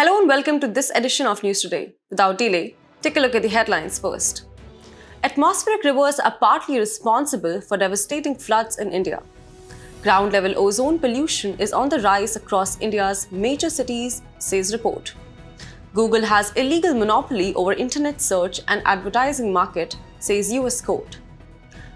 Hello and welcome to this edition of News Today. Without delay, take a look at the headlines first. Atmospheric rivers are partly responsible for devastating floods in India. Ground-level ozone pollution is on the rise across India's major cities, says report. Google has illegal monopoly over internet search and advertising market, says US court.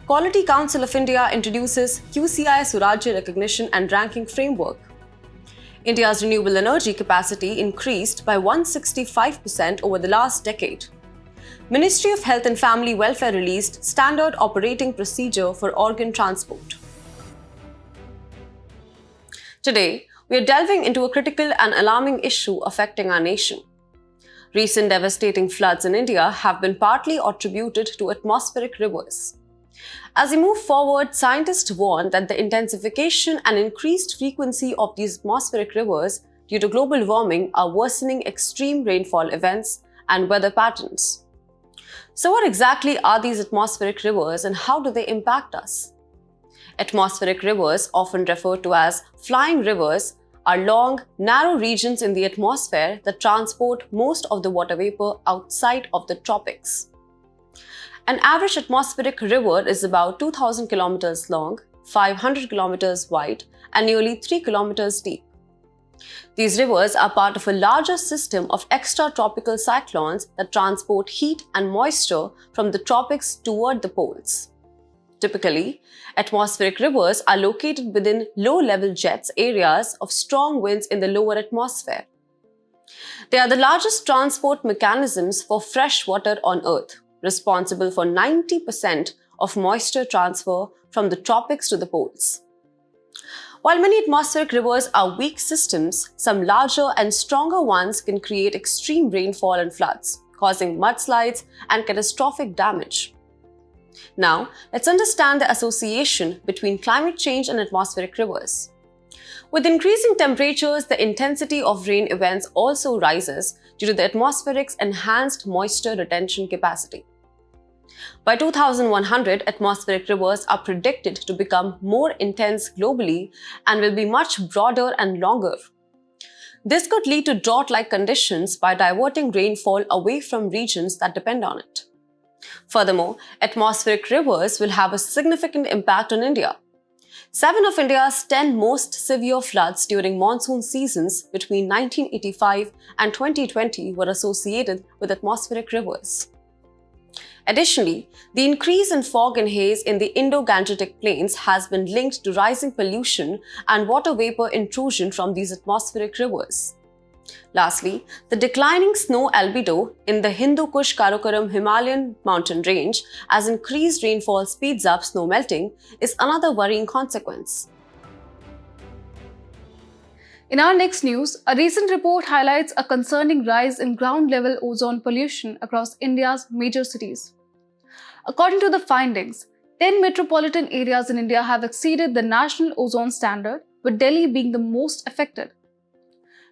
Quality Council of India introduces QCI Surajya recognition and ranking framework. India's renewable energy capacity increased by 165% over the last decade. Ministry of Health and Family Welfare released standard operating procedure for organ transport. Today, we are delving into a critical and alarming issue affecting our nation. Recent devastating floods in India have been partly attributed to atmospheric rivers. As we move forward, scientists warn that the intensification and increased frequency of these atmospheric rivers due to global warming are worsening extreme rainfall events and weather patterns. So what exactly are these atmospheric rivers and how do they impact us? Atmospheric rivers, often referred to as flying rivers, are long, narrow regions in the atmosphere that transport most of the water vapor outside of the tropics. An average atmospheric river is about 2,000 kilometers long, 500 kilometers wide, and nearly 3 kilometers deep. These rivers are part of a larger system of extratropical cyclones that transport heat and moisture from the tropics toward the poles. Typically, atmospheric rivers are located within low-level jets areas of strong winds in the lower atmosphere. They are the largest transport mechanisms for fresh water on Earth, responsible for 90% of moisture transfer from the tropics to the poles. While many atmospheric rivers are weak systems, some larger and stronger ones can create extreme rainfall and floods, causing mudslides and catastrophic damage. Now, let's understand the association between climate change and atmospheric rivers. With increasing temperatures, the intensity of rain events also rises due to the atmospheric's enhanced moisture retention capacity. By 2100, atmospheric rivers are predicted to become more intense globally and will be much broader and longer. This could lead to drought-like conditions by diverting rainfall away from regions that depend on it. Furthermore, atmospheric rivers will have a significant impact on India. 7 of India's 10 most severe floods during monsoon seasons between 1985 and 2020 were associated with atmospheric rivers. Additionally, the increase in fog and haze in the Indo-Gangetic plains has been linked to rising pollution and water vapor intrusion from these atmospheric rivers. Lastly, the declining snow albedo in the Hindu Kush Karakoram Himalayan mountain range as increased rainfall speeds up snow melting is another worrying consequence. In our next news, a recent report highlights a concerning rise in ground-level ozone pollution across India's major cities. According to the findings, 10 metropolitan areas in India have exceeded the national ozone standard, with Delhi being the most affected.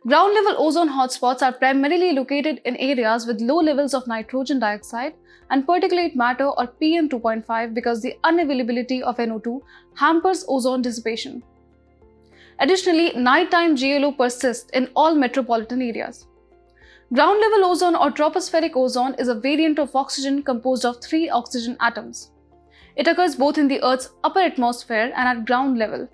Ground-level ozone hotspots are primarily located in areas with low levels of nitrogen dioxide and particulate matter or PM 2.5 because the unavailability of NO2 hampers ozone dissipation. Additionally, nighttime GLO persists in all metropolitan areas. Ground-level ozone or tropospheric ozone is a variant of oxygen composed of 3 oxygen atoms. It occurs both in the Earth's upper atmosphere and at ground level.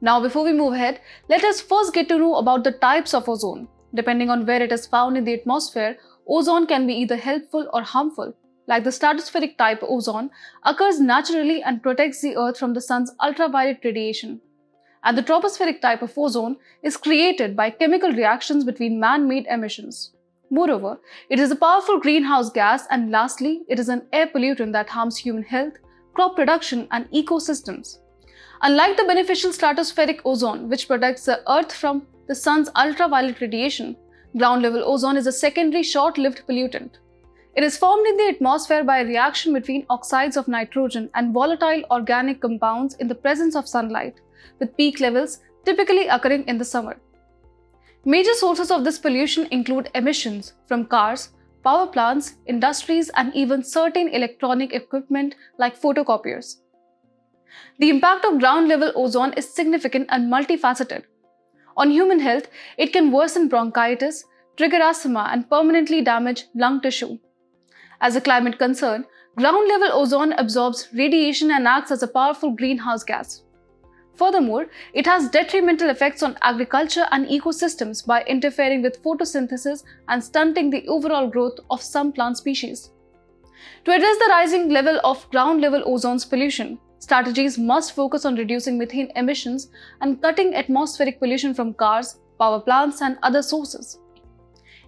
Now, before we move ahead, let us first get to know about the types of ozone. Depending on where it is found in the atmosphere, ozone can be either helpful or harmful. Like the stratospheric type ozone occurs naturally and protects the Earth from the sun's ultraviolet radiation. And the tropospheric type of ozone is created by chemical reactions between man-made emissions. Moreover, it is a powerful greenhouse gas, and lastly, it is an air pollutant that harms human health, crop production, and ecosystems. Unlike the beneficial stratospheric ozone, which protects the Earth from the sun's ultraviolet radiation, ground-level ozone is a secondary short-lived pollutant. It is formed in the atmosphere by a reaction between oxides of nitrogen and volatile organic compounds in the presence of sunlight, with peak levels typically occurring in the summer. Major sources of this pollution include emissions from cars, power plants, industries, and even certain electronic equipment like photocopiers. The impact of ground-level ozone is significant and multifaceted. On human health, it can worsen bronchitis, trigger asthma, and permanently damage lung tissue. As a climate concern, ground level ozone absorbs radiation and acts as a powerful greenhouse gas. Furthermore, it has detrimental effects on agriculture and ecosystems by interfering with photosynthesis and stunting the overall growth of some plant species. To address the rising level of ground level ozone's pollution, strategies must focus on reducing methane emissions and cutting atmospheric pollution from cars, power plants, and other sources.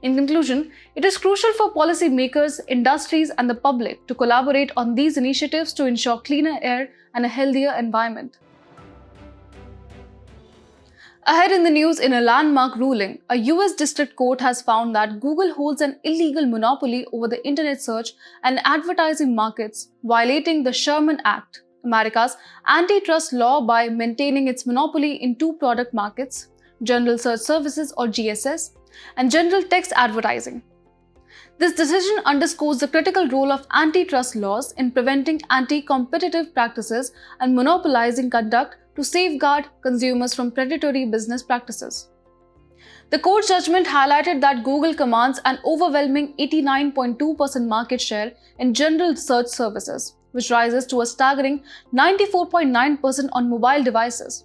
In conclusion, it is crucial for policymakers, industries, and the public to collaborate on these initiatives to ensure cleaner air and a healthier environment. Ahead in the news, in a landmark ruling, a US district court has found that Google holds an illegal monopoly over the internet search and advertising markets, violating the Sherman Act, America's antitrust law, by maintaining its monopoly in two product markets, General Search Services or GSS, and general text advertising. This decision underscores the critical role of antitrust laws in preventing anti-competitive practices and monopolizing conduct to safeguard consumers from predatory business practices. The court's judgment highlighted that Google commands an overwhelming 89.2% market share in general search services, which rises to a staggering 94.9% on mobile devices.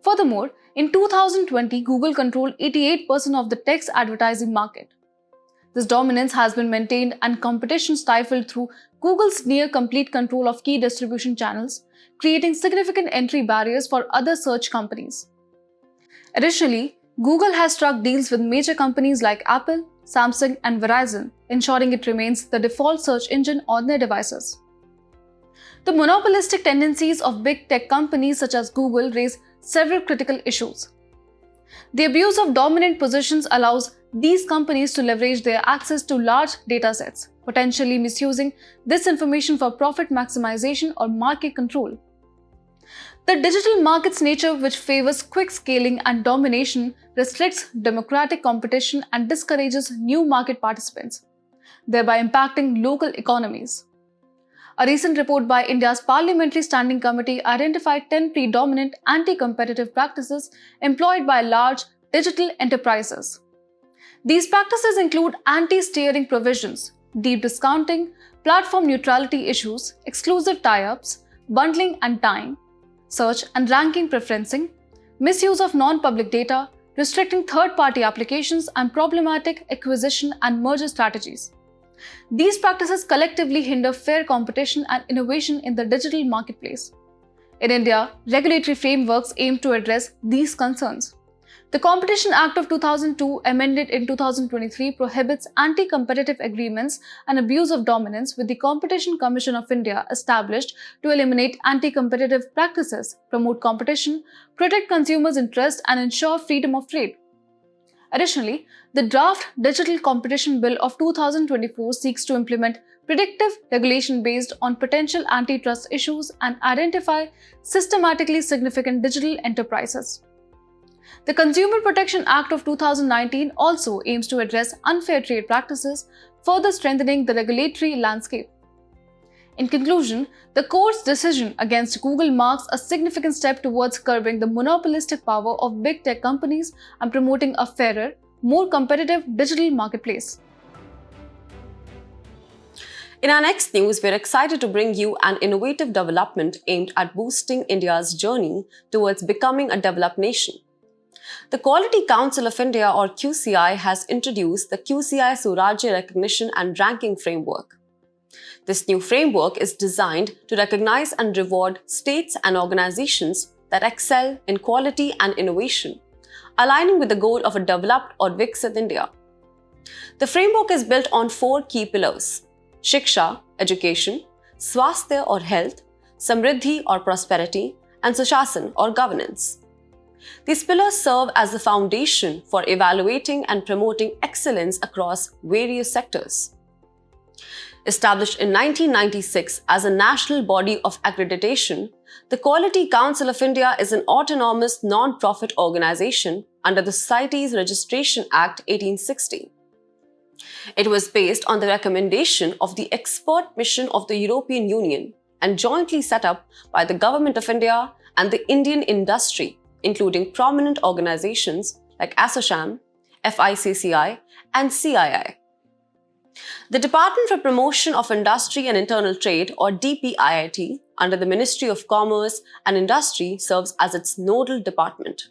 Furthermore, in 2020, Google controlled 88% of the text advertising market. This dominance has been maintained and competition stifled through Google's near-complete control of key distribution channels, creating significant entry barriers for other search companies. Additionally, Google has struck deals with major companies like Apple, Samsung, and Verizon, ensuring it remains the default search engine on their devices. The monopolistic tendencies of big tech companies such as Google raise several critical issues. The abuse of dominant positions allows these companies to leverage their access to large datasets, potentially misusing this information for profit maximization or market control. The digital market's nature, which favors quick scaling and domination, restricts democratic competition and discourages new market participants, thereby impacting local economies. A recent report by India's Parliamentary Standing Committee identified 10 predominant anti-competitive practices employed by large digital enterprises. These practices include anti-steering provisions, deep discounting, platform neutrality issues, exclusive tie-ups, bundling and tying, search and ranking preferencing, misuse of non-public data, restricting third-party applications, and problematic acquisition and merger strategies. These practices collectively hinder fair competition and innovation in the digital marketplace. In India, regulatory frameworks aim to address these concerns. The Competition Act of 2002, amended in 2023, prohibits anti-competitive agreements and abuse of dominance, with the Competition Commission of India established to eliminate anti-competitive practices, promote competition, protect consumers' interests, and ensure freedom of trade. Additionally, the draft Digital Competition Bill of 2024 seeks to implement predictive regulation based on potential antitrust issues and identify systematically significant digital enterprises. The Consumer Protection Act of 2019 also aims to address unfair trade practices, further strengthening the regulatory landscape. In conclusion, the court's decision against Google marks a significant step towards curbing the monopolistic power of big tech companies and promoting a fairer, more competitive digital marketplace. In our next news, we're excited to bring you an innovative development aimed at boosting India's journey towards becoming a developed nation. The Quality Council of India, or QCI, has introduced the QCI Surajya Recognition and Ranking Framework. This new framework is designed to recognize and reward states and organizations that excel in quality and innovation, aligning with the goal of a developed or Viksit India. The framework is built on 4 key pillars: Shiksha, education; Swasthya or health; Samriddhi or prosperity; and Sushasan or governance. These pillars serve as the foundation for evaluating and promoting excellence across various sectors. Established in 1996 as a national body of accreditation, the Quality Council of India is an autonomous non-profit organization under the Societies Registration Act 1860. It was based on the recommendation of the Expert Mission of the European Union and jointly set up by the Government of India and the Indian industry, including prominent organizations like ASSOCHAM, FICCI, and CII. The Department for Promotion of Industry and Internal Trade, or DPIIT, under the Ministry of Commerce and Industry, serves as its nodal department.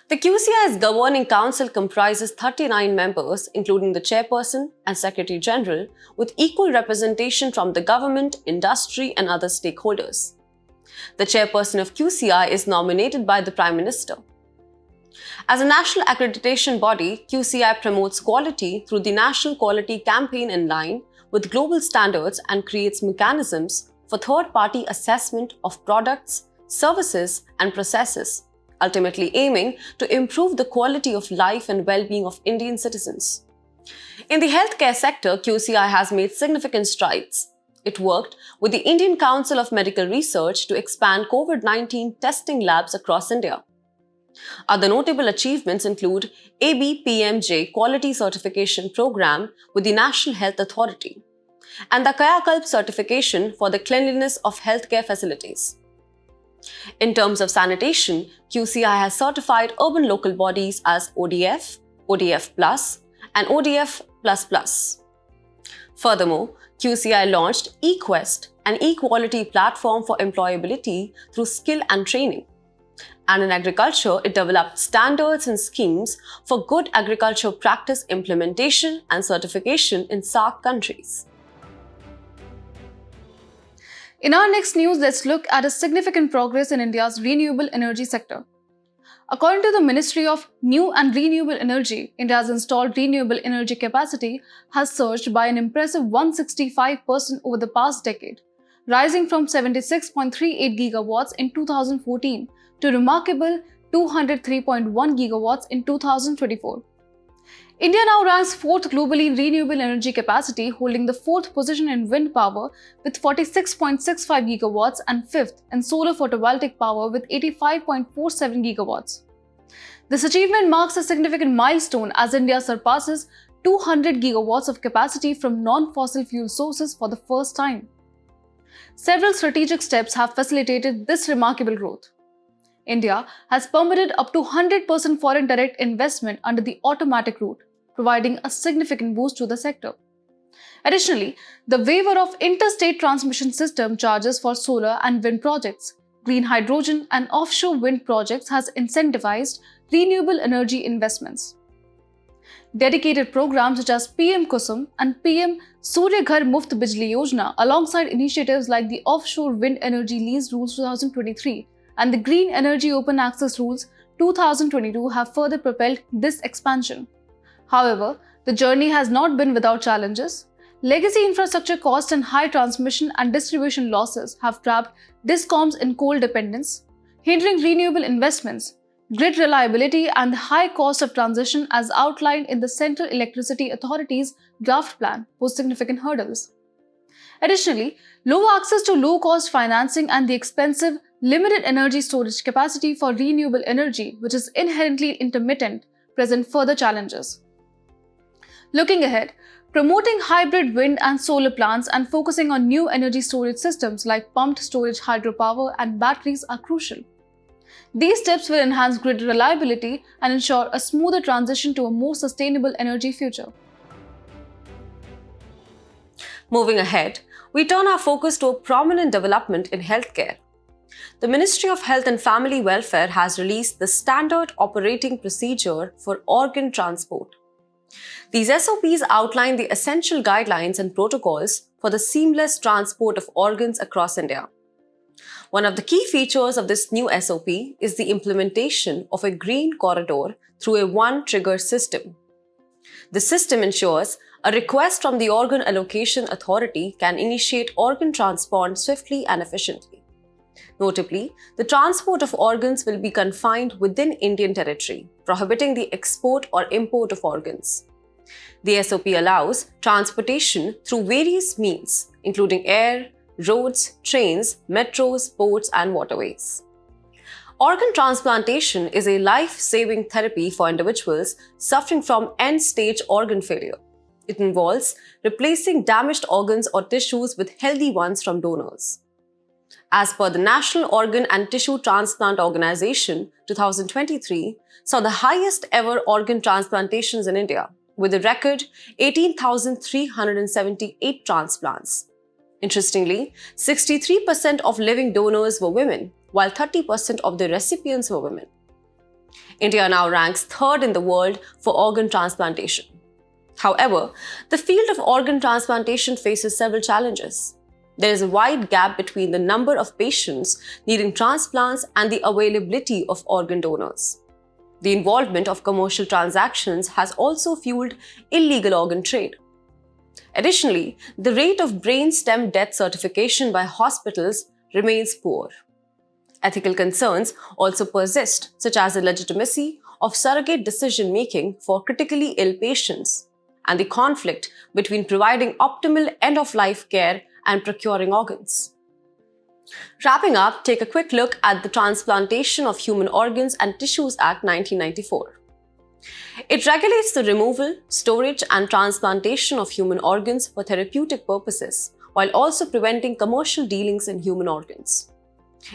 The QCI's governing council comprises 39 members, including the chairperson and secretary general, with equal representation from the government, industry, and other stakeholders. The chairperson of QCI is nominated by the Prime Minister. As a national accreditation body, QCI promotes quality through the National Quality Campaign in line with global standards and creates mechanisms for third-party assessment of products, services, and processes, ultimately aiming to improve the quality of life and well-being of Indian citizens. In the healthcare sector, QCI has made significant strides. It worked with the Indian Council of Medical Research to expand COVID-19 testing labs across India. Other notable achievements include ABPMJ Quality Certification Program with the National Health Authority and the Kayakalp certification for the cleanliness of healthcare facilities. In terms of sanitation, QCI has certified urban local bodies as ODF, ODF+, and ODF++. Furthermore, QCI launched eQuest, an e-quality platform for employability through skill and training. And in agriculture, it developed standards and schemes for good agriculture practice implementation and certification in SAARC countries. In our next news, let's look at a significant progress in India's renewable energy sector. According to the Ministry of New and Renewable Energy, India's installed renewable energy capacity has surged by an impressive 165% over the past decade, rising from 76.38 gigawatts in 2014 to remarkable 203.1 gigawatts in 2024. India now ranks 4th globally in renewable energy capacity, holding the 4th position in wind power with 46.65 gigawatts and 5th in solar photovoltaic power with 85.47 gigawatts. This achievement marks a significant milestone as India surpasses 200 gigawatts of capacity from non-fossil fuel sources for the first time. Several strategic steps have facilitated this remarkable growth. India has permitted up to 100% foreign direct investment under the automatic route, providing a significant boost to the sector. Additionally, the waiver of interstate transmission system charges for solar and wind projects, green hydrogen and offshore wind projects has incentivized renewable energy investments. Dedicated programs such as PM Kusum and PM Surya Ghar Muft Bijli Yojana, alongside initiatives like the Offshore Wind Energy Lease Rules 2023 and the Green Energy Open Access Rules 2022 have further propelled this expansion. However, the journey has not been without challenges. Legacy infrastructure costs and high transmission and distribution losses have trapped DISCOMs in coal dependence, hindering renewable investments. Grid reliability and the high cost of transition as outlined in the Central Electricity Authority's draft plan pose significant hurdles. Additionally, low access to low-cost financing and the expensive limited energy storage capacity for renewable energy, which is inherently intermittent, present further challenges. Looking ahead, promoting hybrid wind and solar plants and focusing on new energy storage systems like pumped storage hydropower and batteries are crucial. These steps will enhance grid reliability and ensure a smoother transition to a more sustainable energy future. Moving ahead, we turn our focus to a prominent development in healthcare. The Ministry of Health and Family Welfare has released the Standard Operating Procedure for Organ Transport. These SOPs outline the essential guidelines and protocols for the seamless transport of organs across India. One of the key features of this new SOP is the implementation of a green corridor through a one-trigger system. The system ensures a request from the Organ Allocation Authority can initiate organ transport swiftly and efficiently. Notably, the transport of organs will be confined within Indian territory, prohibiting the export or import of organs. The SOP allows transportation through various means, including air, roads, trains, metros, boats, and waterways. Organ transplantation is a life-saving therapy for individuals suffering from end-stage organ failure. It involves replacing damaged organs or tissues with healthy ones from donors. As per the National Organ and Tissue Transplant Organization, 2023 saw the highest ever organ transplantations in India, with a record 18,378 transplants. Interestingly, 63% of living donors were women, while 30% of the recipients were women. India now ranks third in the world for organ transplantation. However, the field of organ transplantation faces several challenges. There is a wide gap between the number of patients needing transplants and the availability of organ donors. The involvement of commercial transactions has also fueled illegal organ trade. Additionally, the rate of brain stem death certification by hospitals remains poor. Ethical concerns also persist, such as the legitimacy of surrogate decision-making for critically ill patients and the conflict between providing optimal end-of-life care and procuring organs. Wrapping up, take a quick look at the Transplantation of Human Organs and Tissues Act 1994. It regulates the removal, storage, and transplantation of human organs for therapeutic purposes, while also preventing commercial dealings in human organs.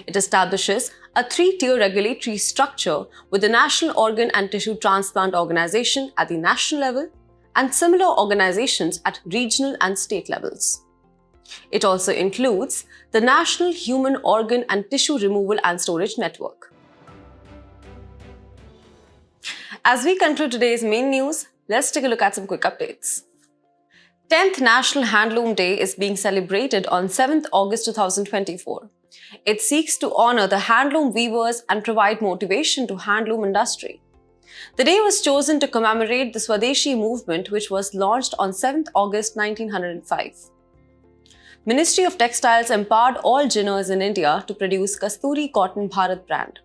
It establishes a three-tier regulatory structure with the National Organ and Tissue Transplant Organization at the national level and similar organizations at regional and state levels. It also includes the National Human Organ and Tissue Removal and Storage Network. As we conclude today's main news, let's take a look at some quick updates. 10th National Handloom Day is being celebrated on 7th August 2024. It seeks to honor the handloom weavers and provide motivation to handloom industry. The day was chosen to commemorate the Swadeshi movement, which was launched on 7th August 1905. Ministry of Textiles empowered all ginners in India to produce Kasturi Cotton Bharat brand.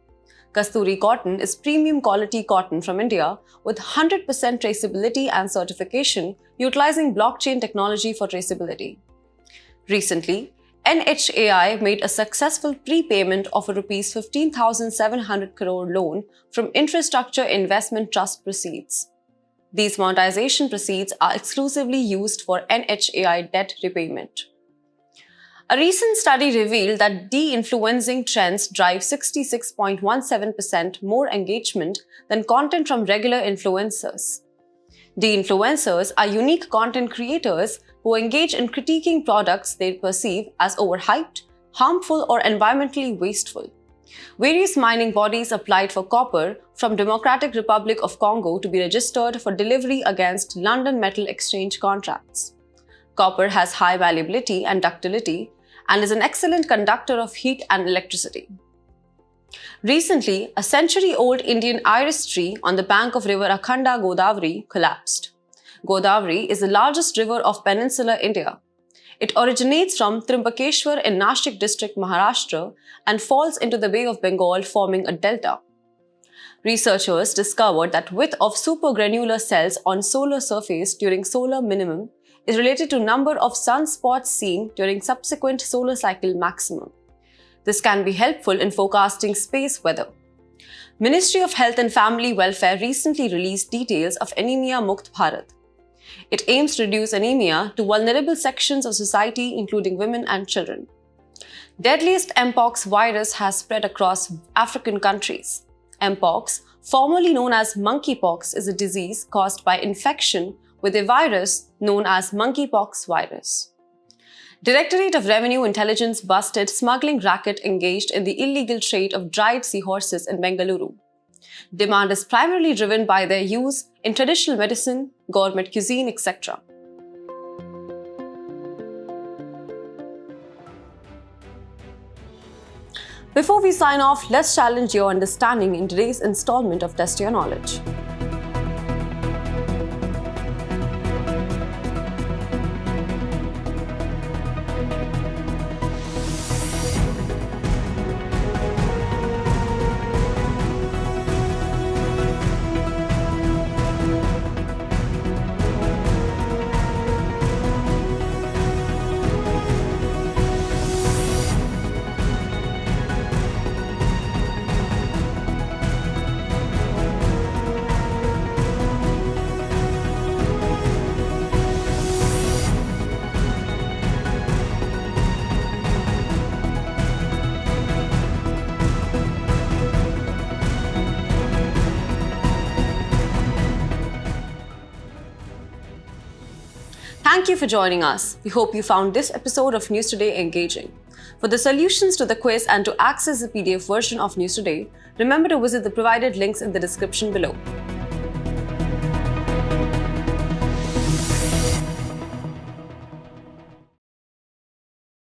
Kasturi cotton is premium quality cotton from India with 100% traceability and certification utilizing blockchain technology for traceability. Recently, NHAI made a successful prepayment of a Rs 15,700 crore loan from Infrastructure Investment Trust proceeds. These monetization proceeds are exclusively used for NHAI debt repayment. A recent study revealed that de-influencing trends drive 66.17% more engagement than content from regular influencers. De-influencers are unique content creators who engage in critiquing products they perceive as overhyped, harmful, or environmentally wasteful. Various mining bodies applied for copper from Democratic Republic of Congo to be registered for delivery against London Metal Exchange contracts. Copper has high malleability and ductility and is an excellent conductor of heat and electricity. Recently, a century-old Indian iris tree on the bank of river Akhanda Godavari collapsed. Godavari is the largest river of peninsular India. It originates from Trimbakeshwar in Nashik district, Maharashtra, and falls into the Bay of Bengal, forming a delta. Researchers discovered that width of supergranular cells on solar surface during solar minimum is related to number of sunspots seen during subsequent solar cycle maximum. This can be helpful in forecasting space weather. Ministry of Health and Family Welfare recently released details of Anemia Mukt Bharat. It aims to reduce anemia to vulnerable sections of society, including women and children. Deadliest Mpox virus has spread across African countries. Mpox, formerly known as monkeypox, is a disease caused by infection with a virus known as monkeypox virus. Directorate of Revenue Intelligence busted smuggling racket engaged in the illegal trade of dried seahorses in Bengaluru. Demand is primarily driven by their use in traditional medicine, gourmet cuisine, etc. Before we sign off, let's challenge your understanding in today's installment of Test Your Knowledge. Thank you for joining us. We hope you found this episode of News Today engaging. For the solutions to the quiz and to access the PDF version of News Today, remember to visit the provided links in the description below.